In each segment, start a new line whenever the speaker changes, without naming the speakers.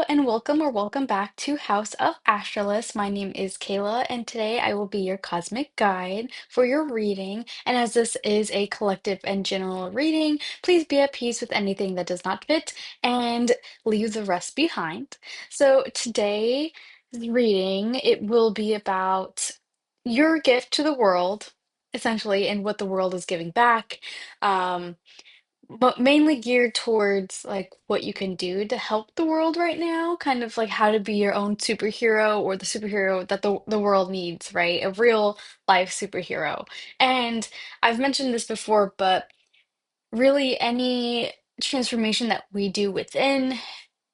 and welcome or welcome back to House of Astralis. My name is Kayla, and today I will be your cosmic guide for your reading. And as this is a collective and general reading, please be at peace with anything that does not fit and leave the rest behind. So today's reading, it will be about your gift to the world, essentially, and what the world is giving back. Um, but mainly geared towards like what you can do to help the world right now, kind of like how to be your own superhero or the superhero that the world needs, right? A real life superhero. And I've mentioned this before, but really any transformation that we do within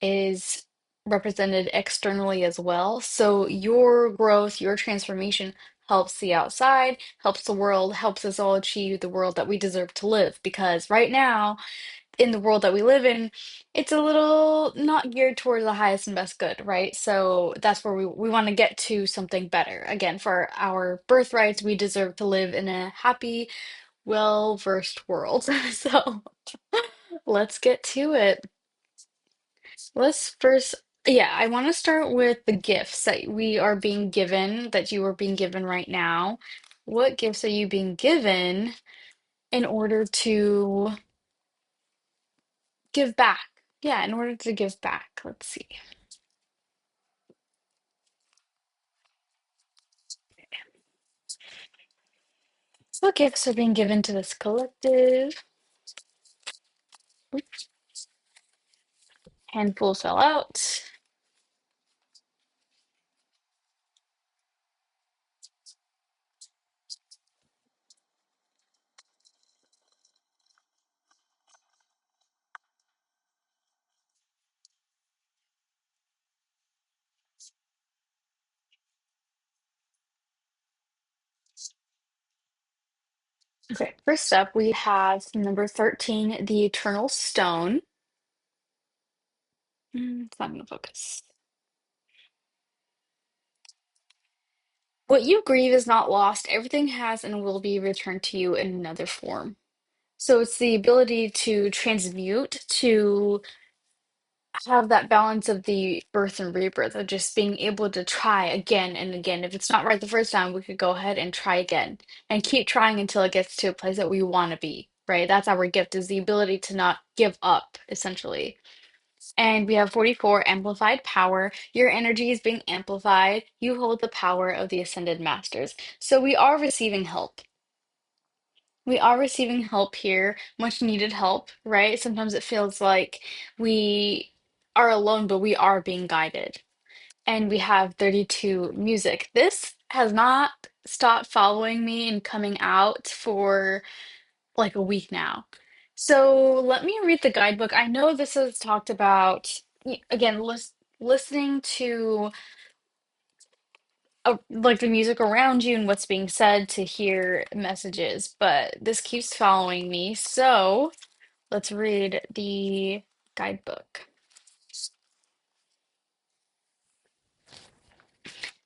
is represented externally as well. So your growth, your transformation helps the outside, helps the world, helps us all achieve the world that we deserve to live. Because right now, in the world that we live in, it's a little not geared towards the highest and best good, right? So that's where we want to get to something better. Again, for our birthrights, we deserve to live in a happy, well-versed world. So let's get to it. Let's first, yeah, I want to start with the gifts that we are being given, that you are being given right now. What gifts are you being given in order to give back? Yeah, in order to give back. Let's see. What gifts are being given to this collective? Oops, handful fell out. Okay, first up, we have number 13, the Eternal Stone. It's not going to focus. What you grieve is not lost. Everything has and will be returned to you in another form. So it's the ability to transmute, to have that balance of the birth and rebirth, of just being able to try again and again. If it's not right the first time, we could go ahead and try again and keep trying until it gets to a place that we want to be, right? That's our gift, is the ability to not give up, essentially. And we have 44, amplified power. Your energy is being amplified. You hold the power of the ascended masters. So we are receiving help. We are receiving help here, much needed help, right? Sometimes it feels like we are alone, but we are being guided. And we have 32, music. This has not stopped following me and coming out for like a week now. So let me read the guidebook. I know this is talked about, again, listening to like the music around you and what's being said to hear messages, but this keeps following me. So let's read the guidebook.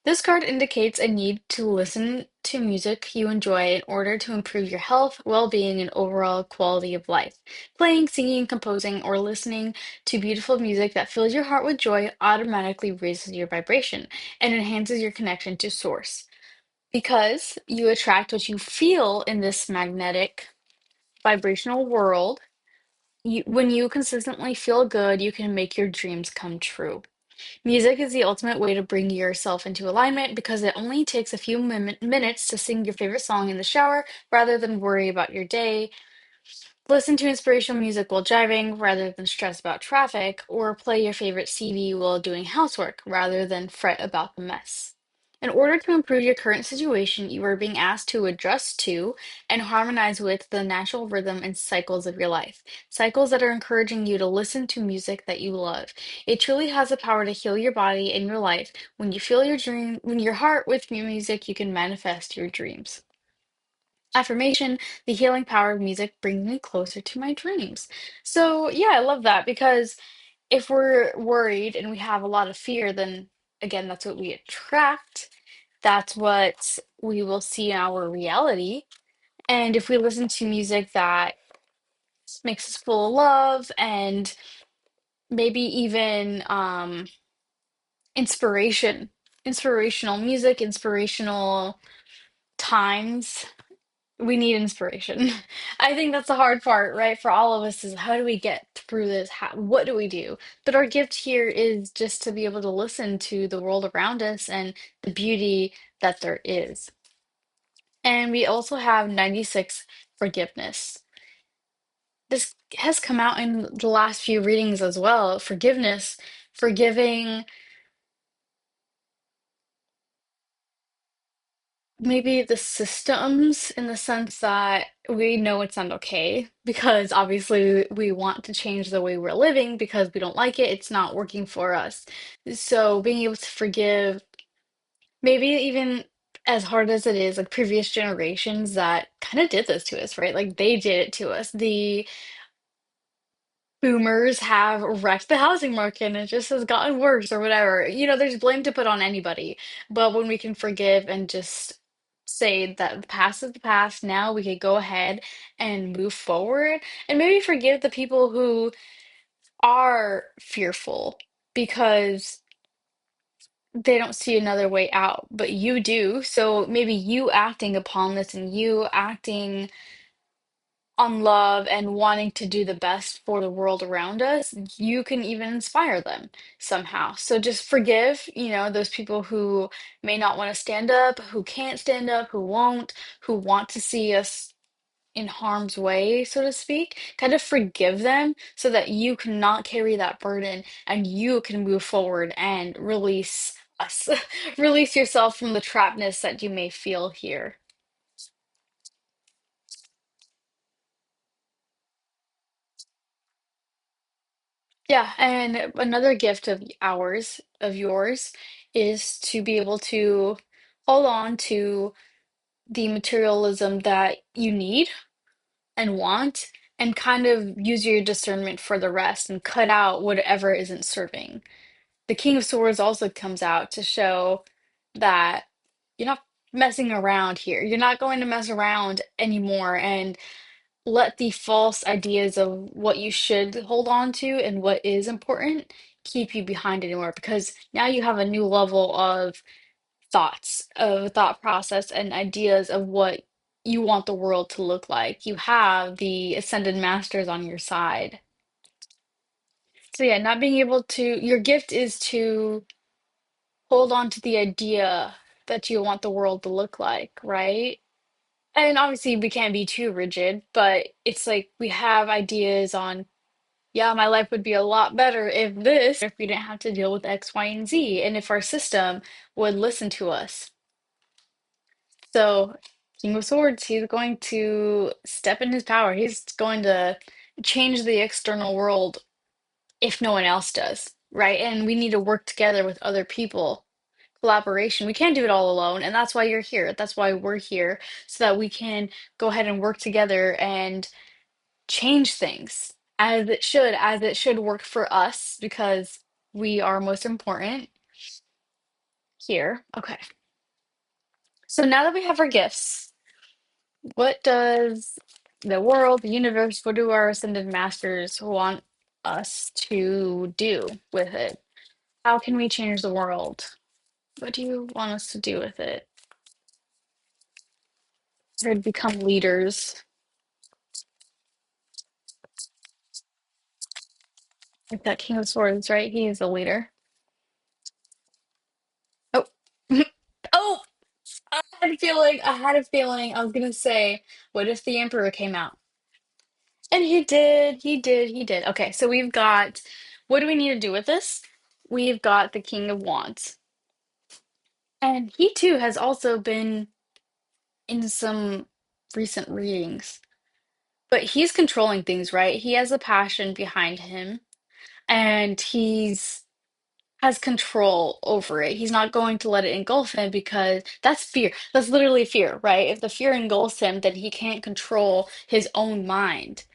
This card indicates a need to listen to music you enjoy in order to improve your health, well-being, and overall quality of life. Playing, singing, composing, or listening to beautiful music that fills your heart with joy automatically raises your vibration and enhances your connection to source. Because you attract what you feel in this magnetic vibrational world, when you consistently feel good, you can make your dreams come true. Music is the ultimate way to bring yourself into alignment because it only takes a few minutes to sing your favorite song in the shower rather than worry about your day. Listen to inspirational music while driving rather than stress about traffic, or play your favorite CD while doing housework rather than fret about the mess. In order to improve your current situation, you are being asked to adjust to and harmonize with the natural rhythm and cycles of your life. Cycles that are encouraging you to listen to music that you love. It truly has the power to heal your body and your life. When you feel your dream, when your heart with music, you can manifest your dreams. Affirmation, the healing power of music brings me closer to my dreams. So, yeah, I love that because if we're worried and we have a lot of fear, then again, that's what we attract. That's what we will see in our reality. And if we listen to music that makes us full of love and maybe even inspiration, inspirational music, inspirational times. We need inspiration. I think that's the hard part, right? For all of us is how do we get through this? What do we do? But our gift here is just to be able to listen to the world around us and the beauty that there is. And we also have 96 forgiveness. This has come out in the last few readings as well. Forgiveness, forgiving maybe the systems in the sense that we know it's not okay because obviously we want to change the way we're living because we don't like it. It's not working for us. So being able to forgive, maybe even as hard as it is, like previous generations that kind of did this to us, right? Like they did it to us. The boomers have wrecked the housing market and it just has gotten worse or whatever. There's blame to put on anybody. But when we can forgive and just say that the past is the past, now we could go ahead and move forward and maybe forgive the people who are fearful because they don't see another way out, but you do. So maybe you acting upon this and you acting on love and wanting to do the best for the world around us, you can even inspire them somehow. So just forgive, those people who may not want to stand up, who can't stand up, who won't, who want to see us in harm's way, so to speak. Kind of forgive them so that you cannot carry that burden and you can move forward and release us, release yourself from the trapness that you may feel here. Yeah, and another gift of yours, is to be able to hold on to the materialism that you need and want, and kind of use your discernment for the rest and cut out whatever isn't serving. The King of Swords also comes out to show that you're not messing around here. You're not going to mess around anymore and let the false ideas of what you should hold on to and what is important keep you behind anymore because now you have a new level of thought process and ideas of what you want the world to look like. You have the ascended masters on your side. So yeah, not being able to, your gift is to hold on to the idea that you want the world to look like, right? And obviously we can't be too rigid, but it's like we have ideas on, yeah, my life would be a lot better if we didn't have to deal with X, Y, and Z, and if our system would listen to us. So, King of Swords, he's going to step in his power. He's going to change the external world if no one else does, right? And we need to work together with other people. Collaboration. We can't do it all alone, and that's why you're here. That's why we're here, so that we can go ahead and work together and change things as it should work for us because we are most important here. Okay. So now that we have our gifts, what does the world, the universe, what do our ascended masters want us to do with it? How can we change the world? What do you want us to do with it? Or to become leaders, like that King of Swords, right? He is a leader. Oh, oh! I was gonna say, what if the Emperor came out? And he did. Okay, so we've got, what do we need to do with this? We've got the King of Wands. And he too has also been in some recent readings. But he's controlling things, right? He has a passion behind him, and he's has control over it. He's not going to let it engulf him because that's fear. That's literally fear, right? If the fear engulfs him, then he can't control his own mind.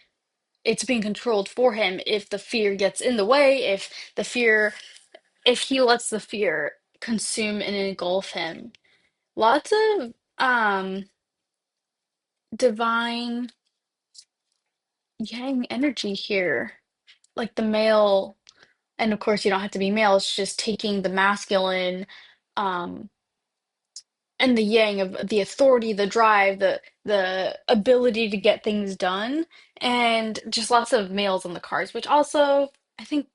It's being controlled for him if the fear gets in the way, if he lets the fear consume and engulf him. Lots of divine yang energy here. Like the male. And of course, you don't have to be male. It's just taking the masculine, um, and the yang of the authority, the drive, the ability to get things done, and just lots of males on the cards, which also I think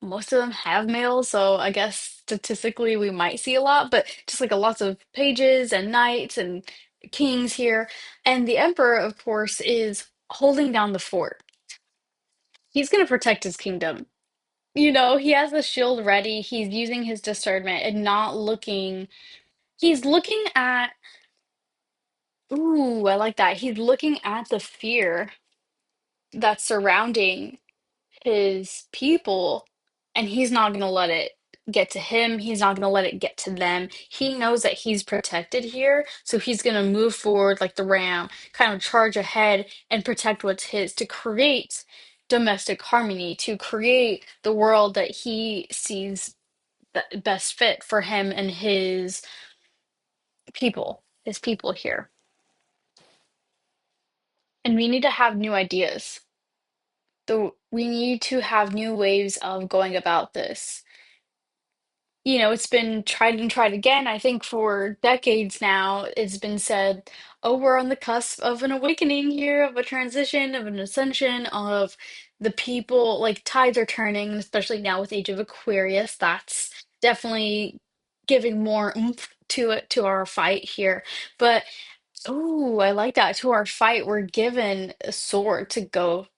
most of them have males, so I guess statistically we might see a lot, but just like a lots of pages and knights and kings here. And the emperor, of course, is holding down the fort. He's going to protect his kingdom. He has the shield ready. He's using his discernment and not looking. He's looking at, ooh, I like that. He's looking at the fear that's surrounding his people, and he's not going to let it get to him. He's not going to let it get to them. He knows that he's protected here, so he's going to move forward like the ram, kind of charge ahead and protect what's his to create domestic harmony, to create the world that he sees best fit for him and his people here. And we need to have new ideas. We need to have new ways of going about this. It's been tried and tried again. I think for decades now, it's been said, oh, we're on the cusp of an awakening here, of a transition, of an ascension, of the people, like tides are turning, especially now with Age of Aquarius. That's definitely giving more oomph to it, to our fight here. But, oh, I like that. To our fight, we're given a sword to go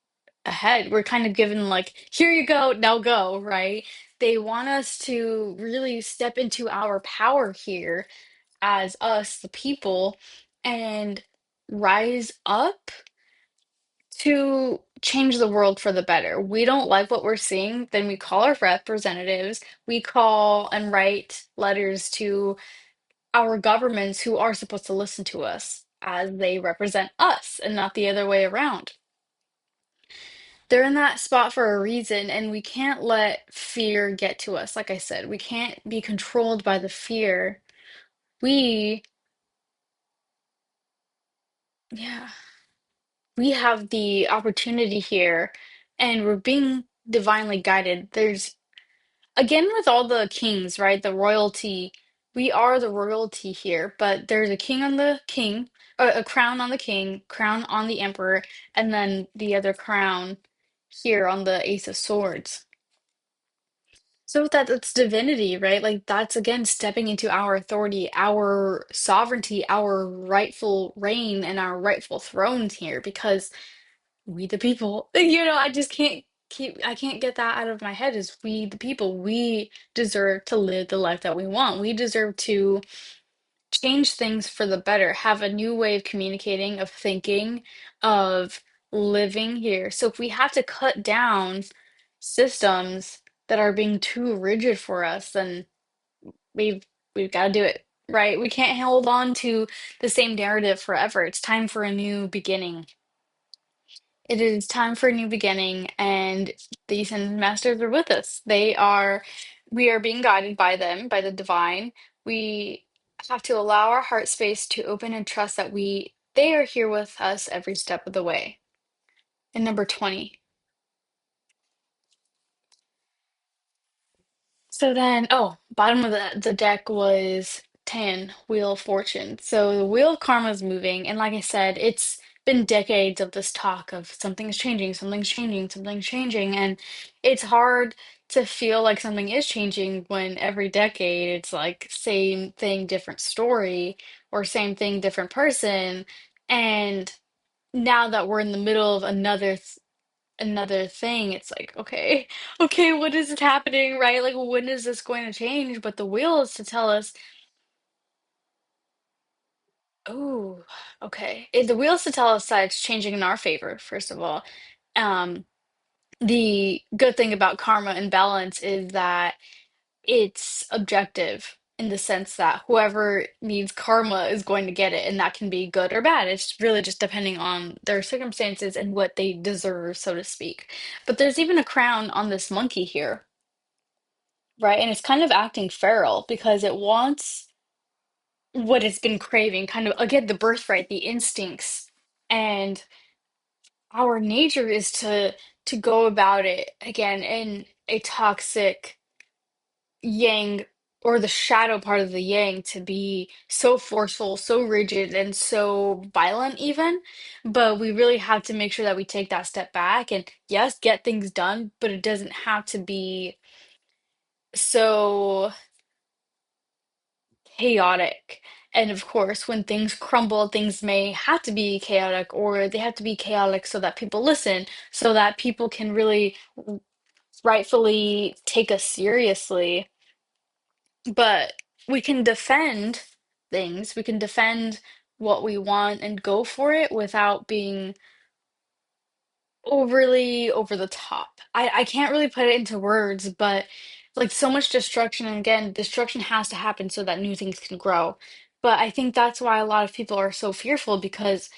ahead. We're kind of given like, here you go, now go, right? They want us to really step into our power here as us, the people, and rise up to change the world for the better. We don't like what we're seeing, then we call our representatives, we call and write letters to our governments who are supposed to listen to us as they represent us and not the other way around. They're in that spot for a reason, and we can't let fear get to us. Like I said, we can't be controlled by the fear. We, yeah, we have the opportunity here, and we're being divinely guided. Again, with all the kings, right? The royalty, we are the royalty here, but there's a king on the king, a crown on the king, crown on the emperor, and then the other crown here on the Ace of Swords. So that's divinity, right? Like that's again stepping into our authority, our sovereignty, our rightful reign, and our rightful thrones here because we the people, I just I can't get that out of my head is we the people, we deserve to live the life that we want. We deserve to change things for the better, have a new way of communicating, of thinking, of living here. So if we have to cut down systems that are being too rigid for us, then we've we've got to do it, right? We can't hold on to the same narrative forever. It's time for a new beginning. It is time for a new beginning, and the Ascended Masters are with us. We are being guided by them, by the divine. We have to allow our heart space to open and trust that they are here with us every step of the way. And number 20. So then, oh, bottom of the deck was 10, Wheel of Fortune. So the Wheel of Karma is moving, and like I said, it's been decades of this talk of something's changing, something's changing, something's changing, and it's hard to feel like something is changing when every decade it's like same thing, different story, or same thing, different person. And now that we're in the middle of another thing, it's like, okay, okay, what is it happening, right? Like, when is this going to change? But the wheel is to tell us, oh, okay. The wheel is to tell us that it's changing in our favor, first of all. Um, the good thing about karma and balance is that it's objective in the sense that whoever needs karma is going to get it, and that can be good or bad. It's really just depending on their circumstances and what they deserve, so to speak. But there's even a crown on this monkey here. Right, and it's kind of acting feral because it wants what it's been craving, kind of again the birthright, the instincts, and our nature is to go about it again. And a toxic yang or the shadow part of the yang to be so forceful, so rigid, and so violent, even. But we really have to make sure that we take that step back and, yes, get things done, but it doesn't have to be so chaotic. And of course, when things crumble, things may have to be chaotic, or they have to be chaotic so that people listen, so that people can really rightfully take us seriously. But we can defend things, we can defend what we want and go for it without being overly over the top. I can't really put it into words, but like so much destruction, and again, destruction has to happen so that new things can grow. But I think that's why a lot of people are so fearful because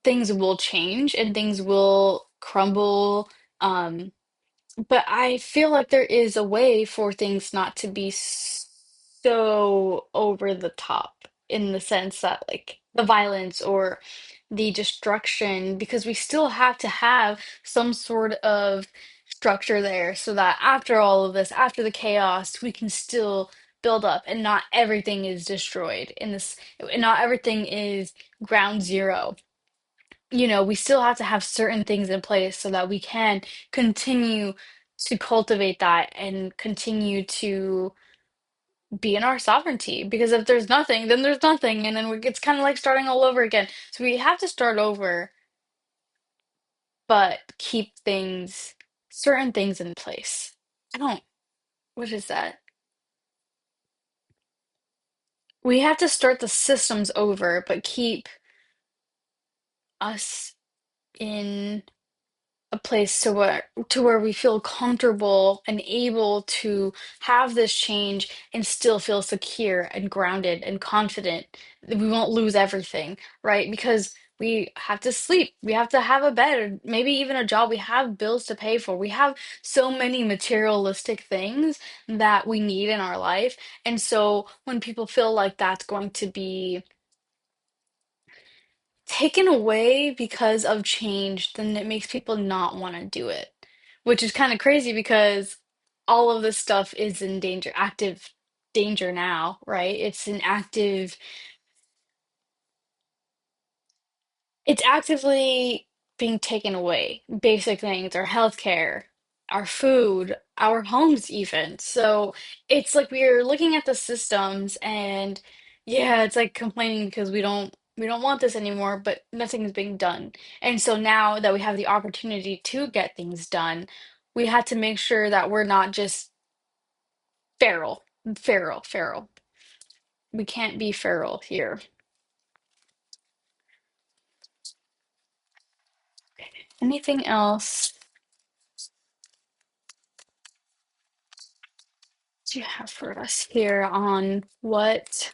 things will change and things will crumble. But I feel like there is a way for things not to be so over the top in the sense that, like, the violence or the destruction, because we still have to have some sort of structure there so that after all of this, after the chaos, we can still build up and not everything is destroyed in this, and not everything is ground zero. We still have to have certain things in place so that we can continue to cultivate that and continue to be in our sovereignty. Because if there's nothing, then there's nothing, and then it's kind of like starting all over again. So we have to start over, but keep certain things in place. I don't, what is that? We have to start the systems over, but keep us in a place to where we feel comfortable and able to have this change and still feel secure and grounded and confident that we won't lose everything, right? Because we have to sleep, we have to have a bed, or maybe even a job, we have bills to pay for, we have so many materialistic things that we need in our life. And so when people feel like that's going to be taken away because of change, then it makes people not want to do it, which is kind of crazy because all of this stuff is in active danger now, right? It's actively being taken away. Basic things, our healthcare, our food, our homes, even. So it's like we're looking at the systems and, yeah, it's like complaining because we don't want this anymore, but nothing is being done. And so now that we have the opportunity to get things done, we had to make sure that we're not just feral, feral. We can't be feral here. Anything else do you have for us here on what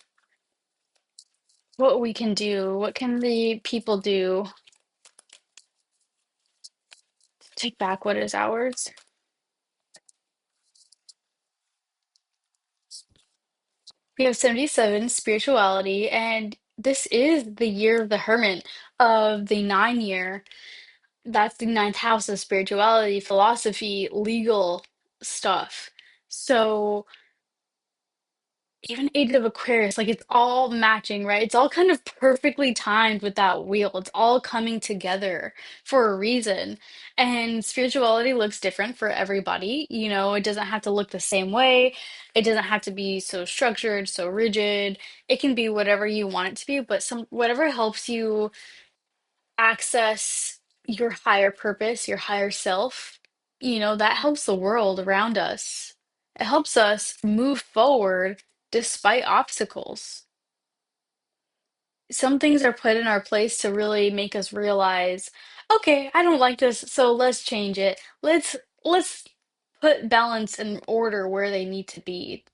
we can do? What can the people do to take back what is ours? We have 77 spirituality, and this is the year of the hermit of the 9 year. That's the ninth house of spirituality, philosophy, legal stuff. So even Age of Aquarius, like it's all matching, right? It's all kind of perfectly timed with that wheel. It's all coming together for a reason. And spirituality looks different for everybody. It doesn't have to look the same way. It doesn't have to be so structured, so rigid. It can be whatever you want it to be, but whatever helps you access your higher purpose, your higher self, that helps the world around us. It helps us move forward despite obstacles. Some things are put in our place to really make us realize, okay, I don't like this, so let's change it. Let's put balance and order where they need to be.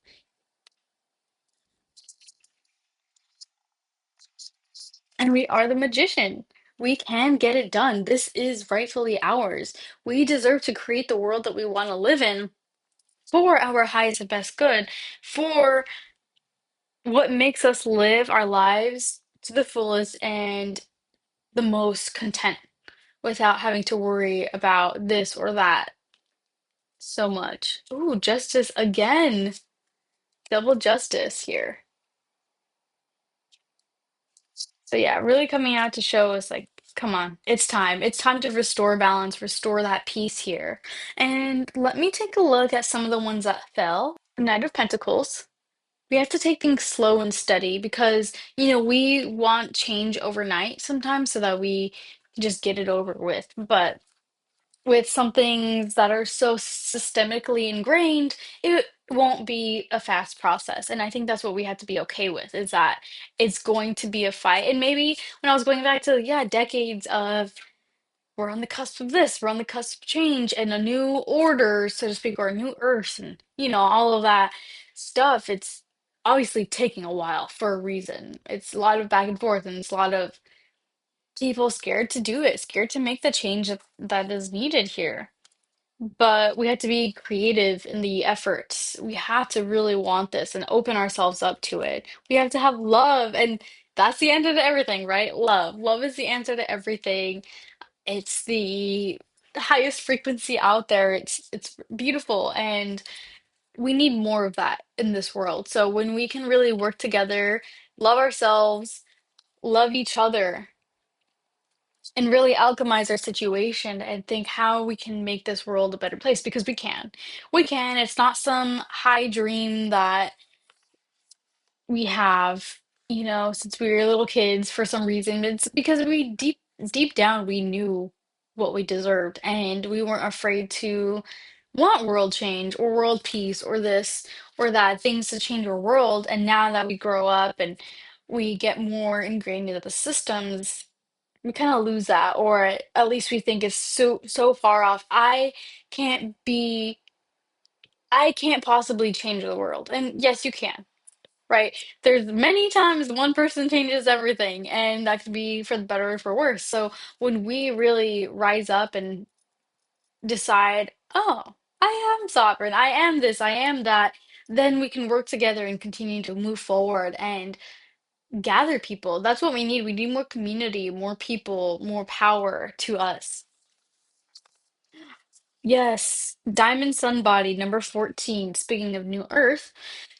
And we are the magician. We can get it done. This is rightfully ours. We deserve to create the world that we want to live in for our highest and best good, for what makes us live our lives to the fullest and the most content without having to worry about this or that. So much. Ooh, justice again. Double justice here. So yeah, really coming out to show us like, come on, it's time. It's time to restore balance, restore that peace here. And let me take a look at some of the ones that fell. Knight of Pentacles. We have to take things slow and steady because, we want change overnight sometimes so that we can just get it over with. But with some things that are so systemically ingrained, it won't be a fast process. And I think that's what we have to be okay with, is that it's going to be a fight. And maybe when I was going back to, yeah, decades of we're on the cusp of this, we're on the cusp of change and a new order, so to speak, or a new earth, and all of that stuff, it's obviously taking a while for a reason. It's a lot of back and forth, and it's a lot of people scared to do it, scared to make the change that is needed here. But we have to be creative in the efforts. We have to really want this and open ourselves up to it. We have to have love, and that's the answer to everything, right? Love. Love is the answer to everything. It's the highest frequency out there. It's beautiful, and we need more of that in this world. So when we can really work together, love ourselves, love each other, and really alchemize our situation and think how we can make this world a better place, because we can. We can. It's not some high dream that we have, since we were little kids for some reason. It's because we deep down we knew what we deserved, and we weren't afraid to want world change or world peace or this or that, things to change our world. And now that we grow up and we get more ingrained into the systems, we kind of lose that, or at least we think it's so far off. Can't be I can't possibly change the world. And yes, you can. Right. There's many times one person changes everything, and that could be for the better or for worse. So when we really rise up and decide, oh, I am sovereign, I am this, I am that, then we can work together and continue to move forward and gather people. That's what we need. We need more community, more people, more power to us. Yes, Diamond Sun Body, number 14. Speaking of New Earth,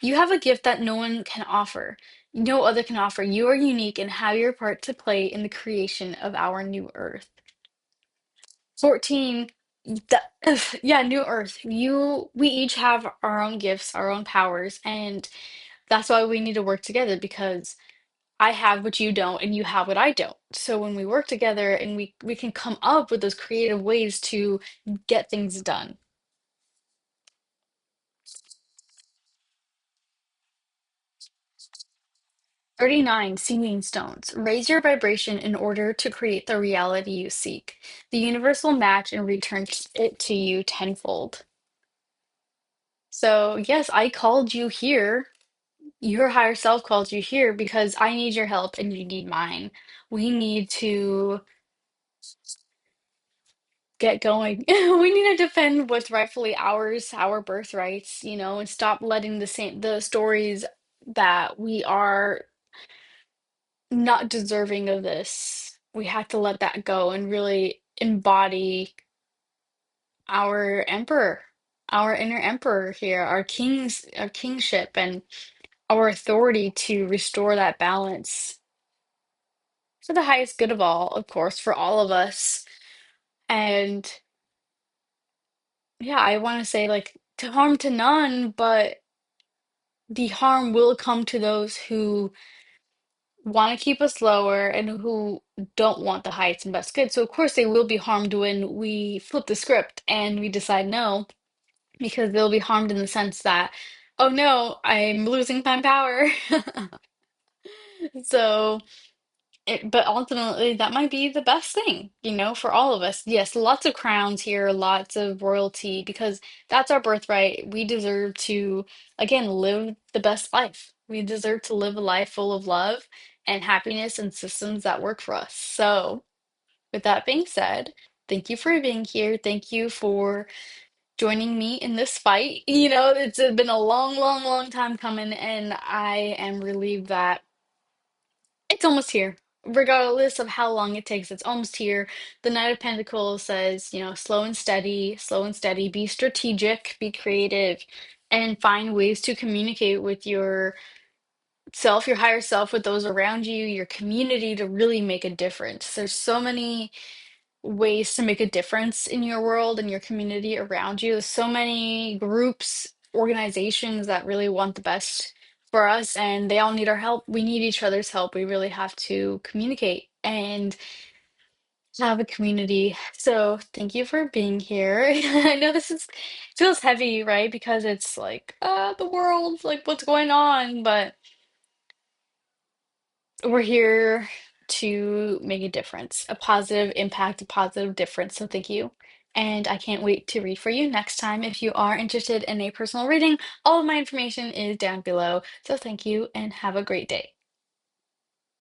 you have a gift that no one can offer. No other can offer. You are unique and have your part to play in the creation of our new Earth. 14, yeah, New Earth. We each have our own gifts, our own powers, and that's why we need to work together, because I have what you don't and you have what I don't. So when we work together and we can come up with those creative ways to get things done. 39 Singing Stones. Raise your vibration in order to create the reality you seek. The universe will match and return it to you tenfold. So, yes, I called you here. Your higher self called you here because I need your help and you need mine. We need to get going. We need to defend what's rightfully ours, our birthrights, and stop letting the stories that we are not deserving of this. We have to let that go and really embody our emperor, our inner emperor here, our kingship, and our authority to restore that balance for the highest good of all, of course, for all of us. And yeah, I want to say, like, to harm to none, but the harm will come to those who want to keep us lower and who don't want the highest and best good. So, of course, they will be harmed when we flip the script and we decide no, because they'll be harmed in the sense that, oh no, I'm losing my power. So, but ultimately, that might be the best thing, for all of us. Yes, lots of crowns here, lots of royalty, because that's our birthright. We deserve to, again, live the best life. We deserve to live a life full of love and happiness and systems that work for us. So, with that being said, thank you for being here. Thank you for joining me in this fight. It's been a long, long, long time coming, and I am relieved that it's almost here. regardless of how long it takes, it's almost here. The Knight of Pentacles says, slow and steady, be strategic, be creative, and find ways to communicate with your self, your higher self, with those around you, your community to really make a difference. There's so many ways to make a difference in your world and your community around you. There's so many groups, organizations that really want the best for us, and they all need our help. We need each other's help. We really have to communicate and have a community. So thank you for being here. I know this is feels heavy, right? Because it's like, the world, like what's going on? But we're here to make a difference, a positive impact, a positive difference. So thank you. And I can't wait to read for you next time. If you are interested in a personal reading, all of my information is down below. So thank you and have a great day.